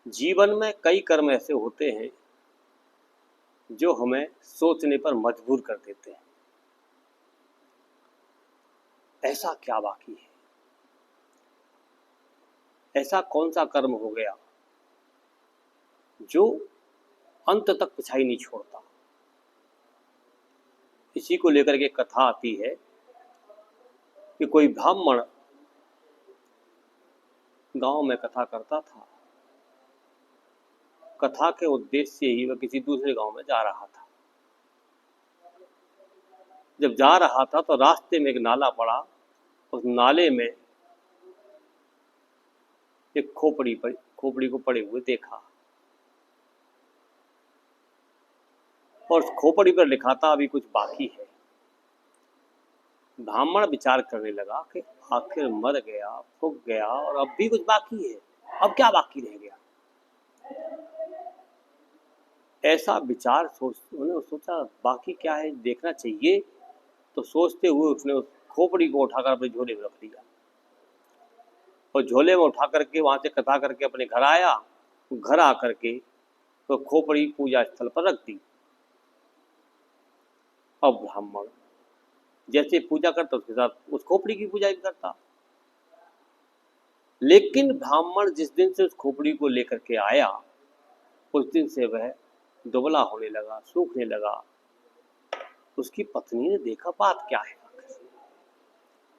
जीवन में कई कर्म ऐसे होते हैं जो हमें सोचने पर मजबूर कर देते हैं। ऐसा क्या बाकी है? ऐसा कौन सा कर्म हो गया जो अंत तक पिछाई नहीं छोड़ता? इसी को लेकर के कथा आती है कि कोई ब्राह्मण गांव में कथा करता था। कथा के उद्देश्य से ही वह किसी दूसरे गांव में जा रहा था। जब जा रहा था तो रास्ते में एक नाला पड़ा। उस नाले में एक खोपड़ी को पड़े हुए देखा और उस खोपड़ी पर लिखा था अभी कुछ बाकी है। ब्राह्मण विचार करने लगा कि आखिर मर गया, फूक गया और अब भी कुछ बाकी है, अब क्या बाकी रह गया? ऐसा विचार उन्होंने सोचा बाकी क्या है, देखना चाहिए। तो सोचते हुए उसने उस खोपड़ी को उठाकर अपने झोले में रख लिया और झोले में उठा करके वहां से कथा करके अपने घर आया। घर आकर के तो खोपड़ी पूजा स्थल पर रख दी। अब ब्राह्मण जैसे पूजा करता उसके साथ उस खोपड़ी की पूजा भी करता। लेकिन ब्राह्मण जिस दिन से उस खोपड़ी को लेकर के आया उस दिन से वह दुबला होने लगा, सूखने लगा। उसकी पत्नी ने देखा बात क्या है।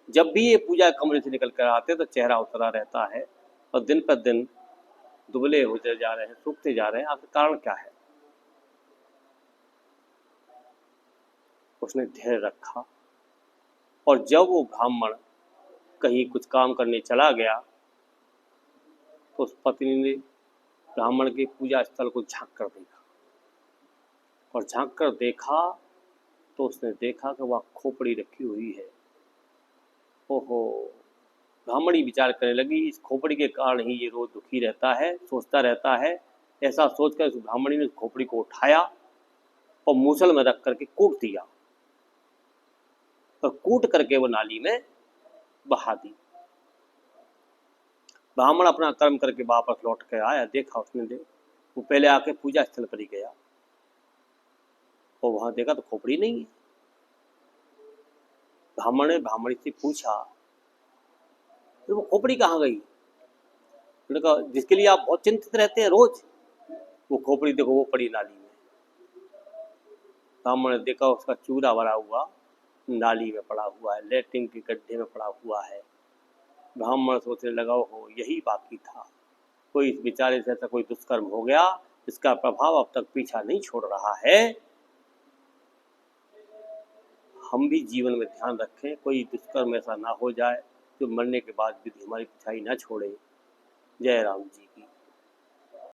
जब भी ये पूजा कमरे से निकल कर आते तो चेहरा उतरा रहता है और दिन पर दिन दुबले होते जा रहे हैं, सूखते जा रहे हैं। आखिर कारण क्या है? उसने धैर्य रखा और जब वो ब्राह्मण कहीं कुछ काम करने चला गया तो उस पत्नी ने ब्राह्मण के पूजा स्थल को झांक कर देखा और झांक कर देखा तो उसने देखा कि वह खोपड़ी रखी हुई है। ओहो! ब्राह्मणी विचार करने लगी इस खोपड़ी के कारण ही ये रोज दुखी रहता है, सोचता रहता है। ऐसा सोचकर उस ब्राह्मणी ने खोपड़ी को उठाया और मूसल में रख करके कूट दिया और कूट करके वो नाली में बहा दी। ब्राह्मण अपना कर्म करके वापस लौट कर आया। देखा उसने वो पहले आके पूजा स्थल पर ही गया और वहां देखा तो खोपड़ी नहीं है। ब्राह्मण ने ब्राह्मणी से पूछा तो वो खोपड़ी कहाँ गई? उन्होंने कहा जिसके लिए आप बहुत चिंतित रहते हैं रोज, वो खोपड़ी देखो वो पड़ी नाली में। ब्राह्मण ने देखा उसका चूरा भरा हुआ नाली में पड़ा हुआ है, लेटरिन के गड्ढे में पड़ा हुआ है। ब्राह्मण सोचने लगा हो यही बाकी था। कोई इस बेचारे से ऐसा कोई दुष्कर्म हो गया जिसका प्रभाव अब तक पीछा नहीं छोड़ रहा है। हम भी जीवन में ध्यान रखें, कोई दुष्कर्म ऐसा ना हो जाए जो मरने के बाद भी हमारी पिछाई ना छोड़े। जय राम जी की।